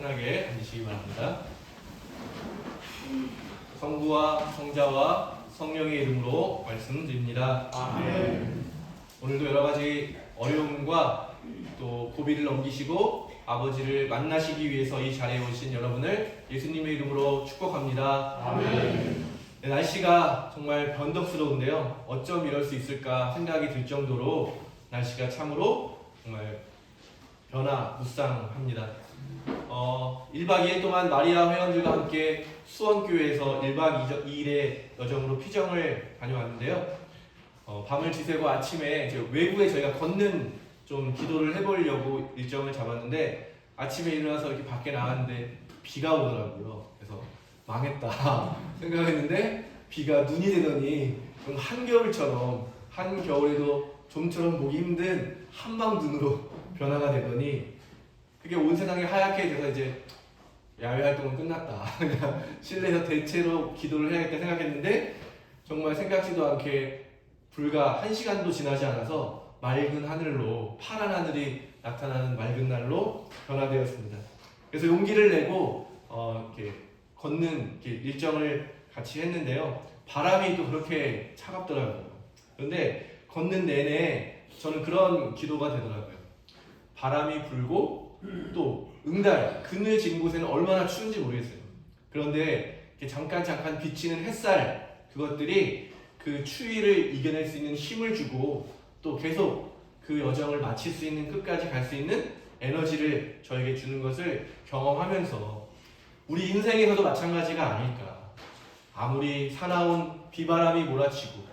편하게 앉으시기 바랍니다. 성부와 성자와 성령의 이름으로 말씀드립니다. 아멘. 오늘도 여러 가지 어려움과 또 고비를 넘기시고 아버지를 만나시기 위해서 이 자리에 오신 여러분을 예수님의 이름으로 축복합니다. 아멘. 네, 날씨가 정말 변덕스러운데요. 어쩜 이럴 수 있을까 생각이 들 정도로 날씨가 참으로 정말 변화무쌍합니다. 1박 2일 동안 마리아 회원들과 함께 수원교회에서 1박 2일의 여정으로 피정을 다녀왔는데요. 밤을 지새고 아침에 이제 외부에 저희가 걷는 좀 기도를 해보려고 일정을 잡았는데 아침에 일어나서 이렇게 밖에 나왔는데 비가 오더라고요. 그래서 망했다 생각했는데 비가 눈이 되더니 좀 한겨울처럼 한겨울에도 좀처럼 보기 힘든 한방 눈으로 변화가 되더니 그게 온 세상이 하얗게 돼서 이제 야외 활동은 끝났다. 그냥 실내에서 대체로 기도를 해야겠다 생각했는데 정말 생각지도 않게 불과 1시간도 지나지 않아서 맑은 하늘로 파란 하늘이 나타나는 맑은 날로 변화되었습니다. 그래서 용기를 내고 이렇게 걷는 이렇게 일정을 같이 했는데요. 바람이 또 그렇게 차갑더라고요. 그런데 걷는 내내 저는 그런 기도가 되더라고요. 바람이 불고 또 응달, 그늘 진 곳에는 얼마나 추운지 모르겠어요. 그런데 이렇게 잠깐 비치는 햇살, 그것들이 그 추위를 이겨낼 수 있는 힘을 주고 또 계속 그 여정을 마칠 수 있는, 끝까지 갈 수 있는 에너지를 저에게 주는 것을 경험하면서 우리 인생에서도 마찬가지가 아닐까. 아무리 사나운 비바람이 몰아치고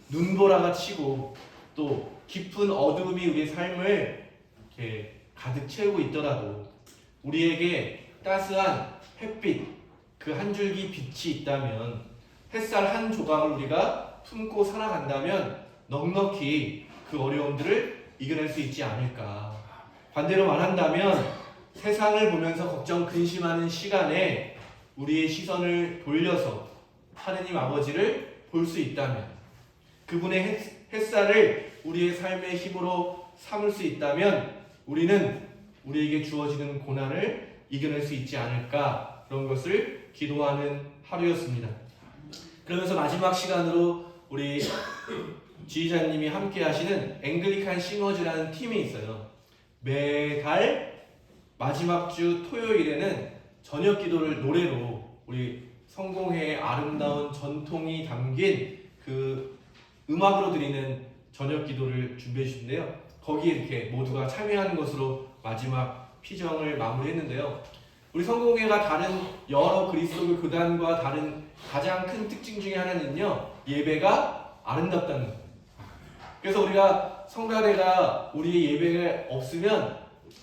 눈보라가 치고 또 깊은 어두움이 우리의 삶을 이렇게 가득 채우고 있더라도 우리에게 따스한 햇빛, 그 한 줄기 빛이 있다면, 햇살 한 조각을 우리가 품고 살아간다면 넉넉히 그 어려움들을 이겨낼 수 있지 않을까. 반대로 말한다면 세상을 보면서 걱정 근심하는 시간에 우리의 시선을 돌려서 하느님 아버지를 볼 수 있다면, 그분의 햇살을 우리의 삶의 힘으로 삼을 수 있다면 우리는 우리에게 주어지는 고난을 이겨낼 수 있지 않을까, 그런 것을 기도하는 하루였습니다. 그러면서 마지막 시간으로 우리 지휘자님이 함께 하시는 앵글리칸 싱어즈라는 팀이 있어요. 매달 마지막 주 토요일에는 저녁 기도를 노래로 우리 성공회의 아름다운 전통이 담긴 그 음악으로 드리는 저녁 기도를 준비해 주신데요. 거기에 이렇게 모두가 참여하는 것으로 마지막 피정을 마무리했는데요. 우리 성공회가 다른 여러 그리스도교 교단과 다른 가장 큰 특징 중에 하나는요, 예배가 아름답다는 거예요. 그래서 우리가 성가대가 우리의 예배가 없으면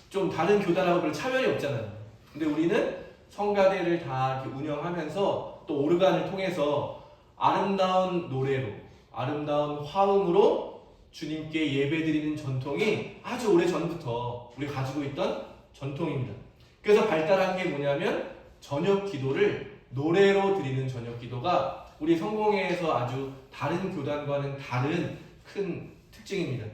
좀 다른 교단하고 별 차별이 없잖아요. 근데 우리는 성가대를 다 이렇게 운영하면서 또 오르간을 통해서 아름다운 노래로, 아름다운 화음으로 주님께 예배드리는 전통이 아주 오래전부터 우리가 가지고 있던 전통입니다. 그래서 발달한 게 뭐냐면 저녁 기도를 노래로 드리는 저녁 기도가 우리 성공회에서 아주 다른 교단과는 다른 큰 특징입니다.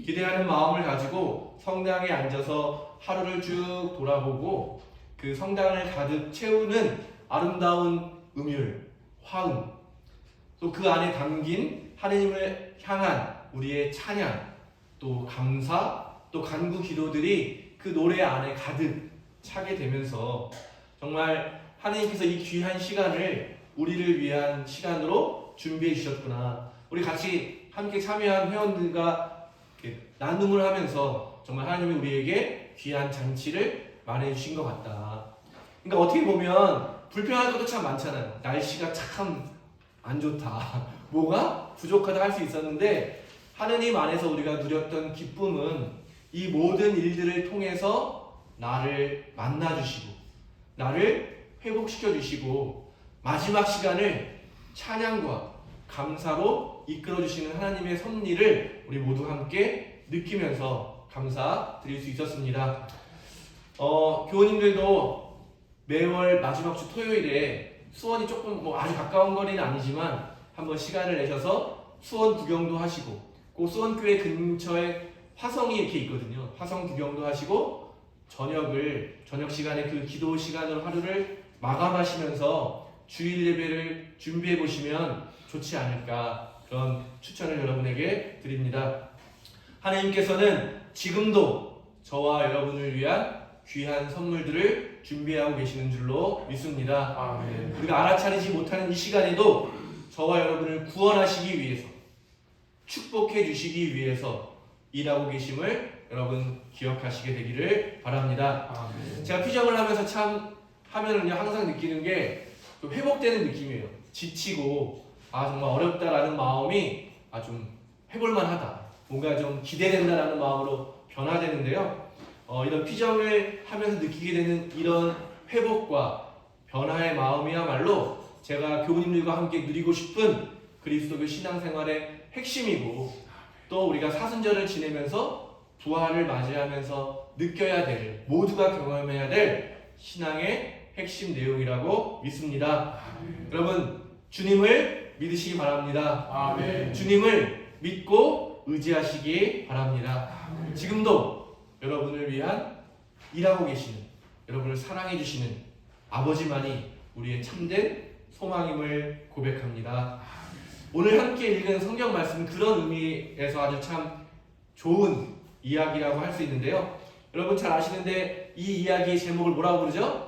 기대하는 마음을 가지고 성당에 앉아서 하루를 쭉 돌아보고 그 성당을 가득 채우는 아름다운 음율, 화음, 또 그 안에 담긴 하느님을 향한 우리의 찬양, 또 감사, 또 간구 기도들이 그 노래 안에 가득 차게 되면서 정말 하느님께서 이 귀한 시간을 우리를 위한 시간으로 준비해 주셨구나. 우리 같이 함께 참여한 회원들과 나눔을 하면서 정말 하나님이 우리에게 귀한 잔치를 마련해 주신 것 같다. 그러니까 어떻게 보면 불편한 것도 참 많잖아요. 날씨가 참 안 좋다, 뭐가 부족하다 할 수 있었는데 하느님 안에서 우리가 누렸던 기쁨은 이 모든 일들을 통해서 나를 만나주시고 나를 회복시켜주시고 마지막 시간을 찬양과 감사로 이끌어주시는 하나님의 섭리를 우리 모두 함께 느끼면서 감사드릴 수 있었습니다. 교우님들도 매월 마지막 주 토요일에 수원이 조금 아주 가까운 거리는 아니지만 한번 시간을 내셔서 수원 구경도 하시고 그 수원교회 근처에 화성이 이렇게 있거든요. 화성 구경도 하시고 저녁 시간에 그 기도 시간으로 하루를 마감하시면서 주일 예배를 준비해 보시면 좋지 않을까, 그런 추천을 여러분에게 드립니다. 하나님께서는 지금도 저와 여러분을 위한 귀한 선물들을 준비하고 계시는 줄로 믿습니다. 아멘. 우리가 알아차리지 못하는 이 시간에도 저와 여러분을 구원하시기 위해서, 축복해 주시기 위해서 일하고 계심을 여러분 기억하시게 되기를 바랍니다. 아멘. 제가 피정을 하면서 참 하면은요, 항상 느끼는 게 좀 회복되는 느낌이에요. 지치고 정말 어렵다라는 마음이 좀 해볼만하다, 뭔가 좀 기대된다라는 마음으로 변화되는데요. 이런 피정을 하면서 느끼게 되는 이런 회복과 변화의 마음이야말로 제가 교우님들과 함께 누리고 싶은 그리스도교 신앙생활의 핵심이고, 또 우리가 사순절을 지내면서 부활을 맞이하면서 느껴야 될, 모두가 경험해야 될 신앙의 핵심 내용이라고 믿습니다. 여러분, 주님을 믿으시기 바랍니다. 아멘. 주님을 믿고 의지하시기 바랍니다. 지금도 여러분을 위한 일하고 계시는, 여러분을 사랑해 주시는 아버지만이 우리의 참된 소망임을 고백합니다. 오늘 함께 읽은 성경 말씀은 그런 의미에서 아주 참 좋은 이야기라고 할 수 있는데요. 여러분 잘 아시는데 이 이야기의 제목을 뭐라고 부르죠?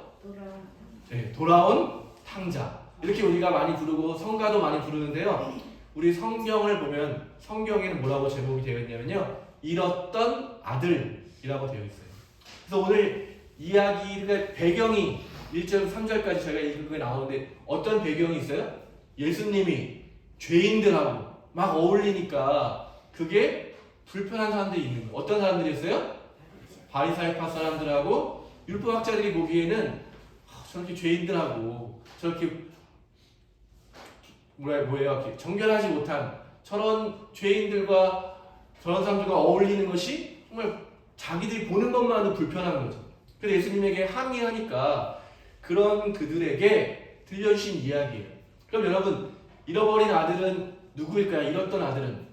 돌아온 탕자. 이렇게 우리가 많이 부르고 성가도 많이 부르는데요. 우리 성경을 보면 성경에는 뭐라고 제목이 되어 있냐면요, 잃었던 아들이라고 되어 있어요. 그래서 오늘 이야기가 배경이 1절 3절까지 저희가 읽은 게 나오는데, 어떤 배경이 있어요? 예수님이 죄인들하고 막 어울리니까 그게 불편한 사람들이 있는 거예요. 어떤 사람들이었어요? 바리사이파 사람들하고 율법학자들이 보기에는 저렇게 죄인들하고 저렇게 뭐예요? 정결하지 못한 저런 죄인들과 저런 사람들과 어울리는 것이 정말 자기들이 보는 것만으로 불편한 거죠. 그래서 예수님에게 항의하니까 그런 그들에게 들려주신 이야기예요. 그럼 여러분, 잃어버린 아들은 누구일까요? 잃었던 아들은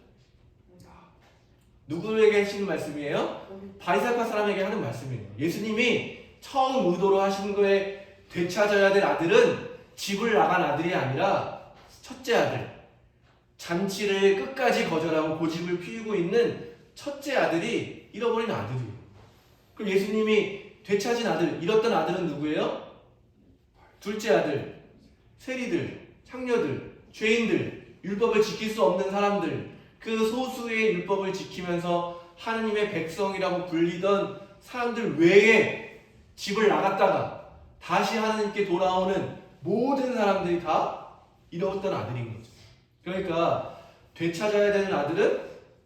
누구에게 하시는 말씀이에요? 바리새파 사람에게 하는 말씀이에요. 예수님이 처음 의도로 하신 거에 되찾아야 될 아들은 집을 나간 아들이 아니라 첫째 아들, 잔치를 끝까지 거절하고 고집을 피우고 있는 첫째 아들이 잃어버린 아들이에요. 그럼 예수님이 되찾은 아들, 잃었던 아들은 누구예요? 둘째 아들, 세리들, 창녀들, 죄인들, 율법을 지킬 수 없는 사람들, 그 소수의 율법을 지키면서 하느님의 백성이라고 불리던 사람들 외에 집을 나갔다가 다시 하나님께 돌아오는 모든 사람들이 다 잃었던 아들인 거죠. 그러니까 되찾아야 되는 아들은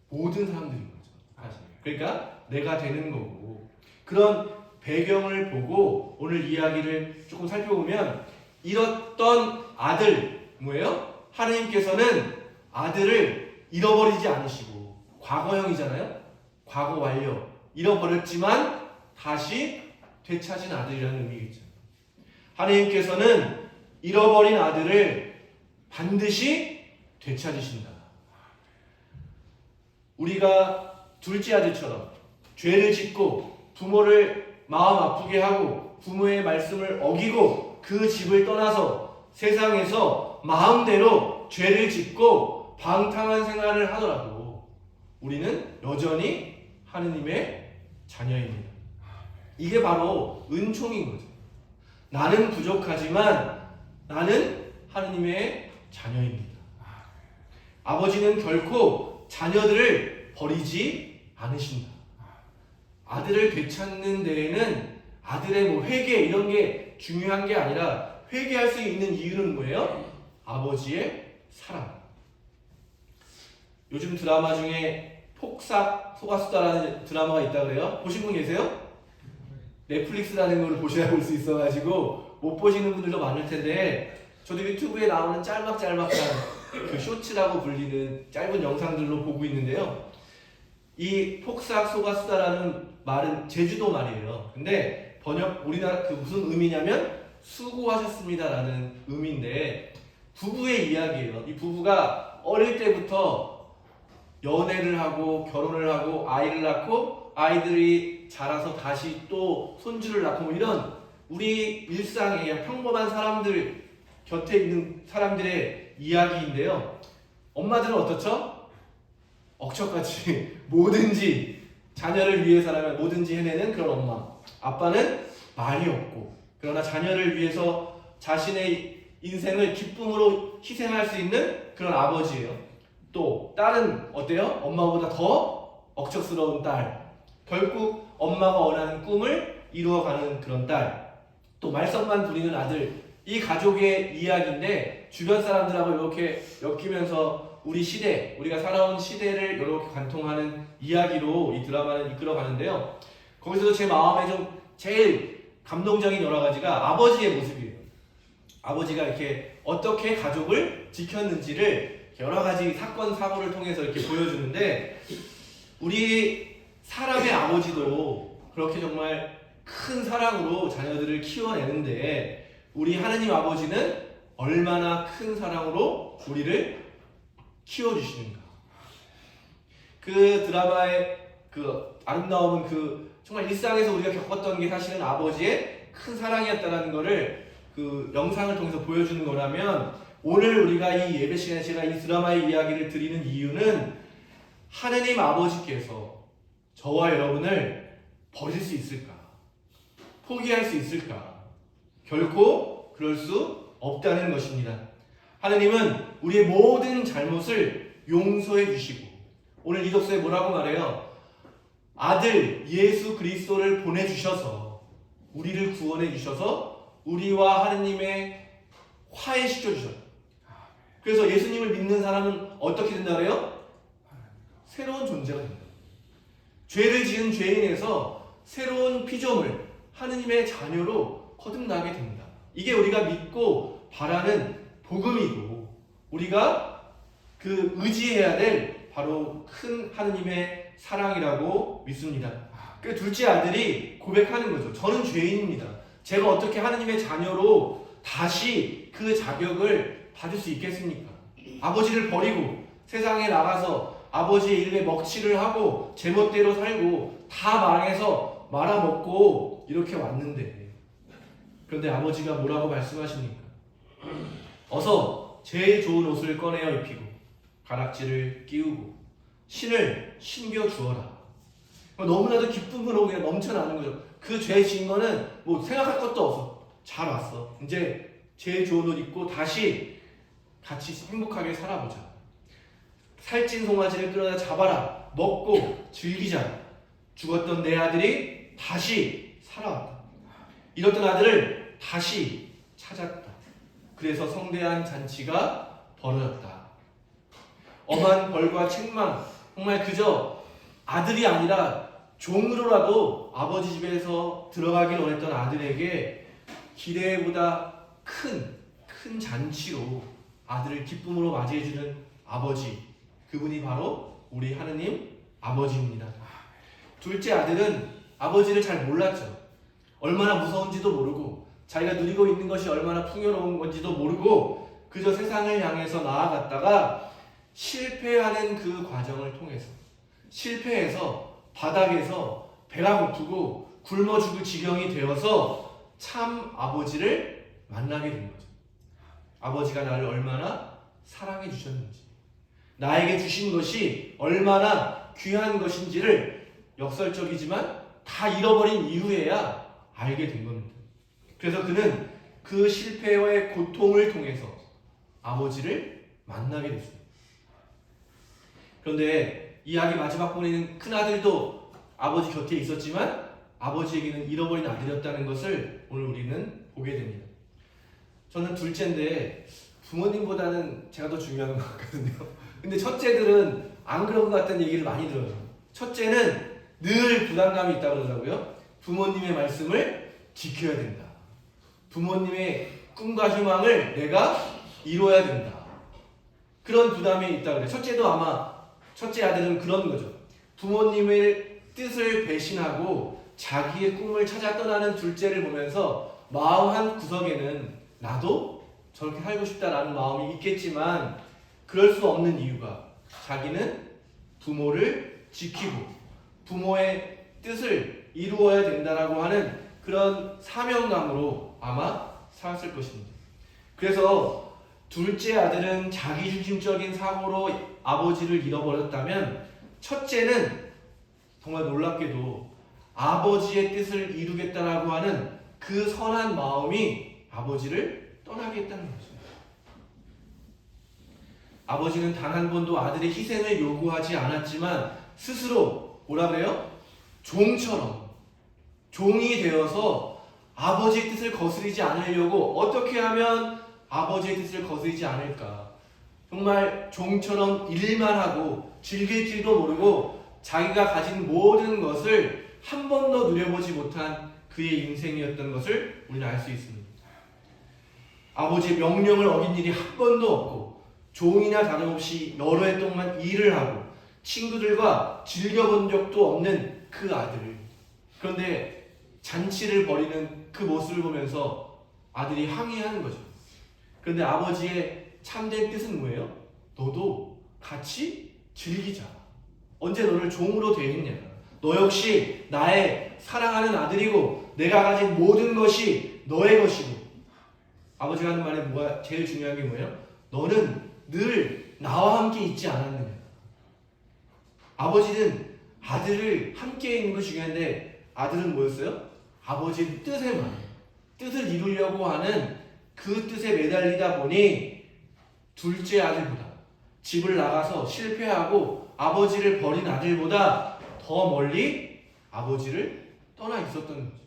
모든 사람들인 거죠. 그러니까 내가 되는 거고, 그런 배경을 보고 오늘 이야기를 조금 살펴보면, 잃었던 아들 뭐예요? 하나님께서는 아들을 잃어버리지 않으시고, 과거형이잖아요. 과거 완료, 잃어버렸지만 다시 되찾은 아들이라는 의미겠죠. 하나님께서는 잃어버린 아들을 반드시 되찾으신다. 우리가 둘째 아들처럼 죄를 짓고 부모를 마음 아프게 하고 부모의 말씀을 어기고 그 집을 떠나서 세상에서 마음대로 죄를 짓고 방탕한 생활을 하더라도 우리는 여전히 하느님의 자녀입니다. 이게 바로 은총인 거죠. 나는 부족하지만 나는 하느님의 자녀입니다. 아버지는 결코 자녀들을 버리지 않으신다. 아들을 되찾는 데에는 아들의 회개 이런 게 중요한 게 아니라, 회개할 수 있는 이유는 뭐예요? 아버지의 사랑. 요즘 드라마 중에 폭삭 소가수다라는 드라마가 있다 그래요. 보신 분 계세요? 넷플릭스라는 걸 보셔야 볼 수 있어가지고 못 보시는 분들도 많을 텐데, 저도 유튜브에 나오는 짤막짤막한 그 쇼츠라고 불리는 짧은 영상들로 보고 있는데요. 이 폭삭 소가수다라는 말은 제주도 말이에요. 근데 번역 우리나라 그 무슨 의미냐면 수고하셨습니다라는 의미인데, 부부의 이야기예요. 이 부부가 어릴 때부터 연애를 하고 결혼을 하고 아이를 낳고 아이들이 자라서 다시 또 손주를 낳고 뭐 이런 우리 일상의 그냥 평범한 사람들 곁에 있는 사람들의 이야기인데요. 엄마들은 어떻죠? 억척같이 뭐든지 자녀를 위해서라면 뭐든지 해내는 그런 엄마. 아빠는 말이 없고 그러나 자녀를 위해서 자신의 인생을 기쁨으로 희생할 수 있는 그런 아버지예요. 또 딸은 어때요? 엄마보다 더 억척스러운 딸. 결국 엄마가 원하는 꿈을 이루어가는 그런 딸. 또 말썽만 부리는 아들. 이 가족의 이야기인데 주변 사람들하고 이렇게 엮이면서 우리 시대, 우리가 살아온 시대를 이렇게 관통하는 이야기로 이 드라마는 이끌어가는데요. 거기서도 제 마음에 좀 제일 감동적인 여러 가지가 아버지의 모습이에요. 아버지가 이렇게 어떻게 가족을 지켰는지를 여러 가지 사건 사고를 통해서 이렇게 보여주는데 우리 사람의 아버지도 그렇게 정말 큰 사랑으로 자녀들을 키워내는데 우리 하느님 아버지는 얼마나 큰 사랑으로 우리를 키워주시는가. 그 드라마의 그 아름다움은 그 정말 일상에서 우리가 겪었던 게 사실은 아버지의 큰 사랑이었다는 것을 그 영상을 통해서 보여주는 거라면 오늘 우리가 이 예배 시간에 제가 이 드라마의 이야기를 드리는 이유는 하느님 아버지께서 저와 여러분을 버릴 수 있을까? 포기할 수 있을까? 결코 그럴 수 없다는 것입니다. 하느님은 우리의 모든 잘못을 용서해 주시고 오늘 이 독서에 뭐라고 말해요? 아들 예수 그리스도를 보내주셔서 우리를 구원해 주셔서 우리와 하느님의 화해시켜 주셨다. 그래서 예수님을 믿는 사람은 어떻게 된다 그래요? 새로운 존재가 된다. 죄를 지은 죄인에서 새로운 피조물 하느님의 자녀로 거듭나게 됩니다. 이게 우리가 믿고 바라는 복음이고 우리가 그 의지해야 될 바로 큰 하느님의 사랑이라고 믿습니다. 그 둘째 아들이 고백하는 거죠. 저는 죄인입니다. 제가 어떻게 하느님의 자녀로 다시 그 자격을 받을 수 있겠습니까? 아버지를 버리고 세상에 나가서 아버지의 일에 먹칠을 하고 제멋대로 살고 다 망해서 말아먹고 이렇게 왔는데 그런데 아버지가 뭐라고 말씀하십니까? 어서 제일 좋은 옷을 꺼내어 입히고 가락지를 끼우고 신을 신겨 주어라. 너무나도 기쁨으로 그냥 넘쳐나는 거죠. 그 죄 지은 거는 뭐 생각할 것도 없어. 잘 왔어. 이제 제일 좋은 옷 입고 다시 같이 행복하게 살아보자. 살찐 송아지를 끌어다 잡아라. 먹고 즐기자. 죽었던 내 아들이 다시 살아왔다. 잃었던 아들을 다시 찾았다. 그래서 성대한 잔치가 벌어졌다. 엄한 벌과 책망, 정말 그저 아들이 아니라 종으로라도 아버지 집에서 들어가길 원했던 아들에게 기대보다 큰 잔치로 아들을 기쁨으로 맞이해주는 아버지, 그분이 바로 우리 하느님 아버지입니다. 둘째 아들은 아버지를 잘 몰랐죠. 얼마나 무서운지도 모르고 자기가 누리고 있는 것이 얼마나 풍요로운 건지도 모르고 그저 세상을 향해서 나아갔다가 실패하는 그 과정을 통해서 실패해서 바닥에서 배가 고프고 굶어 죽을 지경이 되어서 참 아버지를 만나게 된 거죠. 아버지가 나를 얼마나 사랑해 주셨는지 나에게 주신 것이 얼마나 귀한 것인지를 역설적이지만 다 잃어버린 이후에야 알게 된 겁니다. 그래서 그는 그 실패의 고통을 통해서 아버지를 만나게 됐습니다. 그런데 이야기 마지막 부분에는 큰아들도 아버지 곁에 있었지만 아버지에게는 잃어버린 아들이었다는 것을 오늘 우리는 보게 됩니다. 저는 둘째인데 부모님보다는 제가 더 중요한 것 같거든요. 근데 첫째들은 안 그런 것 같다는 얘기를 많이 들어요. 첫째는 늘 부담감이 있다고 그러더라고요. 부모님의 말씀을 지켜야 된다. 부모님의 꿈과 희망을 내가 이뤄야 된다. 그런 부담이 있다고 그래요. 첫째도 아마 첫째 아들은 그런 거죠. 부모님의 뜻을 배신하고 자기의 꿈을 찾아 떠나는 둘째를 보면서 마음 한 구석에는 나도 저렇게 살고 싶다라는 마음이 있겠지만 그럴 수 없는 이유가 자기는 부모를 지키고 부모의 뜻을 이루어야 된다라고 하는 그런 사명감으로 아마 살았을 것입니다. 그래서 둘째 아들은 자기중심적인 사고로 아버지를 잃어버렸다면 첫째는 정말 놀랍게도 아버지의 뜻을 이루겠다라고 하는 그 선한 마음이 아버지를 떠나게 했다는 거죠. 아버지는 단 한 번도 아들의 희생을 요구하지 않았지만 스스로 뭐라 그래요? 종처럼 종이 되어서 아버지의 뜻을 거스르지 않으려고 어떻게 하면 아버지의 뜻을 거스르지 않을까? 정말 종처럼 일만 하고 즐길 줄도 모르고 자기가 가진 모든 것을 한 번도 누려보지 못한 그의 인생이었던 것을 우리는 알 수 있습니다. 아버지의 명령을 어긴 일이 한 번도 없고 종이나 다름없이 여러 해 동안 일을 하고 친구들과 즐겨본 적도 없는 그 아들. 그런데 잔치를 벌이는 그 모습을 보면서 아들이 항의하는 거죠. 그런데 아버지의 참된 뜻은 뭐예요? 너도 같이 즐기자. 언제 너를 종으로 대했냐? 너 역시 나의 사랑하는 아들이고 내가 가진 모든 것이 너의 것이고. 아버지가 하는 말에 뭐가 제일 중요한 게 뭐예요? 너는 늘 나와 함께 있지 않았느냐? 아버지는 아들을 함께 있는 것이 중요한데 아들은 뭐였어요? 아버지의 뜻을 이루려고 하는 그 뜻에 매달리다 보니 둘째 아들보다 집을 나가서 실패하고 아버지를 버린 아들보다 더 멀리 아버지를 떠나 있었던 거죠.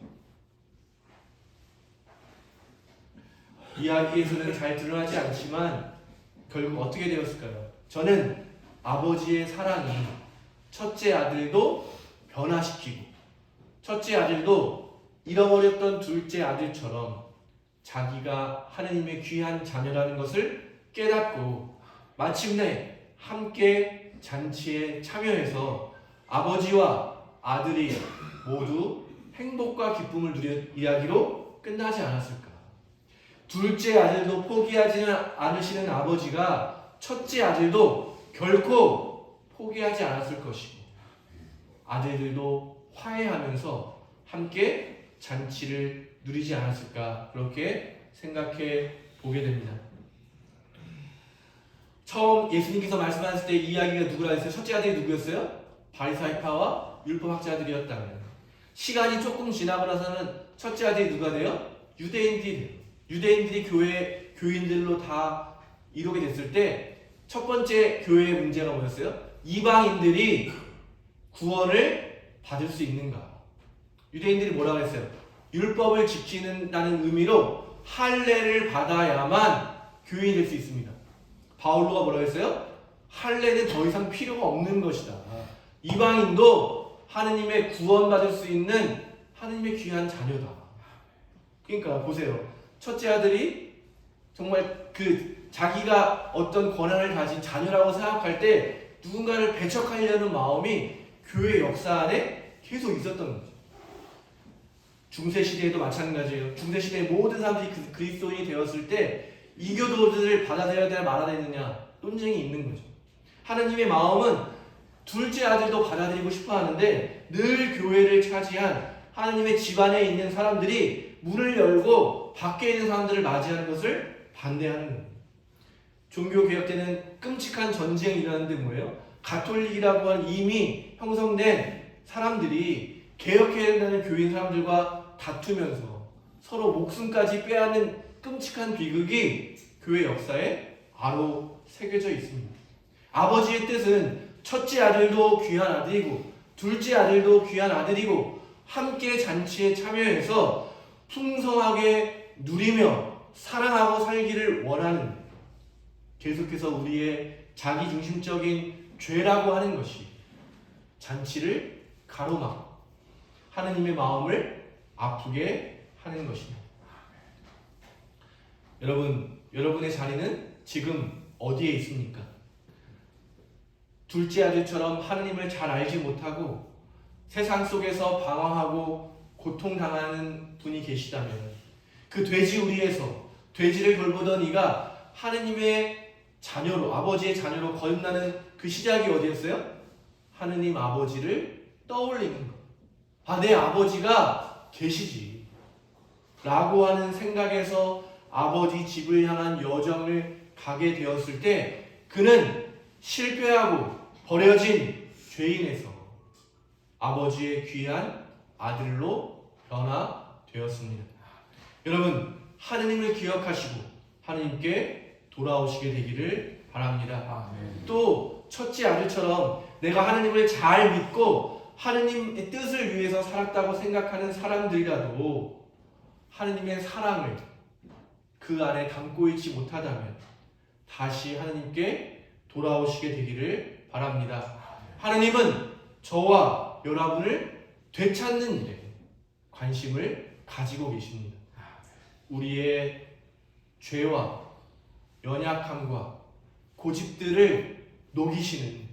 이야기에서는 잘 드러나지 않지만 결국 어떻게 되었을까요? 저는 아버지의 사랑이 첫째 아들도 변화시키고 첫째 아들도 잃어버렸던 둘째 아들처럼 자기가 하느님의 귀한 자녀라는 것을 깨닫고 마침내 함께 잔치에 참여해서 아버지와 아들이 모두 행복과 기쁨을 누려 이야기로 끝나지 않았을까? 둘째 아들도 포기하지는 않으시는 아버지가 첫째 아들도 결코 포기하지 않았을 것이고 아들들도 화해하면서 함께 잔치를 누리지 않았을까 그렇게 생각해 보게 됩니다. 처음 예수님께서 말씀하실 때 이 이야기가 누구라 했어요? 첫째 아들이 누구였어요? 바리사이파와 율법학자들이었다면 시간이 조금 지나고 나서는 첫째 아들이 누가 돼요? 유대인들이 돼요. 유대인들이 교인들로 다 이루게 됐을 때 첫 번째 교회의 문제가 뭐였어요? 이방인들이 구원을 받을 수 있는가? 유대인들이 뭐라고 했어요? 율법을 지키는다는 의미로 할례를 받아야만 교인이 될 수 있습니다. 바울로가 뭐라고 했어요? 할례는 더 이상 필요가 없는 것이다. 이방인도 하느님의 구원받을 수 있는 하느님의 귀한 자녀다. 그러니까 보세요. 첫째 아들이 정말 자기가 어떤 권한을 가진 자녀라고 생각할 때 누군가를 배척하려는 마음이 교회 역사 안에 계속 있었던 거죠. 중세시대에도 마찬가지예요. 중세시대의 모든 사람들이 그리스도인이 되었을 때 이교도들을 받아들여야 되냐 말아야 되느냐 논쟁이 있는 거죠. 하느님의 마음은 둘째 아들도 받아들이고 싶어 하는데 늘 교회를 차지한 하느님의 집안에 있는 사람들이 문을 열고 밖에 있는 사람들을 맞이하는 것을 반대하는 거예요. 종교개혁 때는 끔찍한 전쟁이 일어나는데 뭐예요? 가톨릭이라고 하는 이미 형성된 사람들이 개혁해야 된다는 교인 사람들과 다투면서 서로 목숨까지 빼앗는 끔찍한 비극이 교회 역사에 바로 새겨져 있습니다. 아버지의 뜻은 첫째 아들도 귀한 아들이고 둘째 아들도 귀한 아들이고 함께 잔치에 참여해서 풍성하게 누리며 사랑하고 살기를 원하는 계속해서 우리의 자기중심적인 죄라고 하는 것이 잔치를 가로막고 하느님의 마음을 아프게 하는 것입니다. 여러분의 자리는 지금 어디에 있습니까? 둘째 아들처럼 하느님을 잘 알지 못하고 세상 속에서 방황하고 고통당하는 분이 계시다면 그 돼지우리에서 돼지를 돌보던 이가 하느님의 자녀로 아버지의 자녀로 거듭나는 그 시작이 어디였어요? 하느님 아버지를 떠올리는 것. 내 아버지가 계시지 라고 하는 생각에서 아버지 집을 향한 여정을 가게 되었을 때 그는 실패하고 버려진 죄인에서 아버지의 귀한 아들로 변화되었습니다. 여러분, 하느님을 기억하시고 하느님께 돌아오시게 되기를 바랍니다. 또 첫째 아들처럼 내가 하느님을 잘 믿고 하느님의 뜻을 위해서 살았다고 생각하는 사람들이라도 하느님의 사랑을 그 안에 담고 있지 못하다면 다시 하느님께 돌아오시게 되기를 바랍니다. 하느님은 저와 여러분을 되찾는 일에 관심을 가지고 계십니다. 우리의 죄와 연약함과 고집들을 녹이시는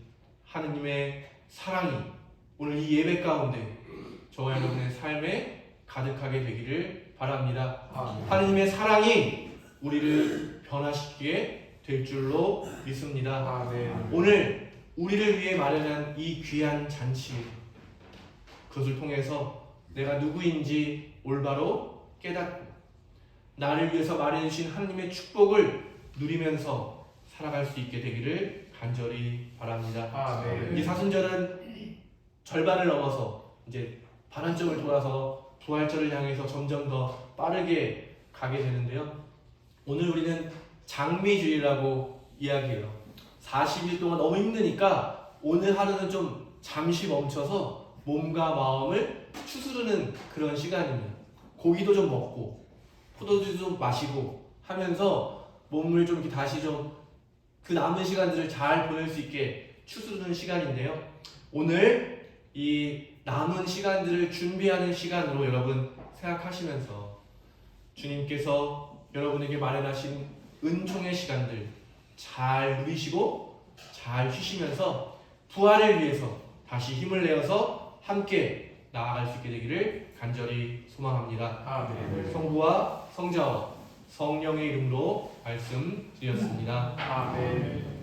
하느님의 사랑이 오늘 이 예배 가운데 저와 여러분의 삶에 가득하게 되기를 바랍니다. 하느님의 사랑이 우리를 변화시키게 될 줄로 믿습니다. 오늘 우리를 위해 마련한 이 귀한 잔치, 그것을 통해서 내가 누구인지 올바로 깨닫고 나를 위해서 마련해 주신 하느님의 축복을 누리면서 살아갈 수 있게 되기를 간절히 바랍니다. 이 사순절은 절반을 넘어서 이제 반환점을 돌아서 부활절을 향해서 점점 더 빠르게 가게 되는데요. 오늘 우리는 장미주일이라고 이야기해요. 40일 동안 너무 힘드니까 오늘 하루는 좀 잠시 멈춰서 몸과 마음을 추스르는 그런 시간입니다. 고기도 좀 먹고 포도주도 좀 마시고 하면서 몸을 좀 이렇게 다시 좀 그 남은 시간들을 잘 보낼 수 있게 추스르는 시간인데요. 오늘 이 남은 시간들을 준비하는 시간으로 여러분 생각하시면서 주님께서 여러분에게 마련하신 은총의 시간들 잘 누리시고 잘 쉬시면서 부활을 위해서 다시 힘을 내어서 함께 나아갈 수 있게 되기를 간절히 소망합니다. 성부와 성자와 성령의 이름으로 말씀드렸습니다. 아멘.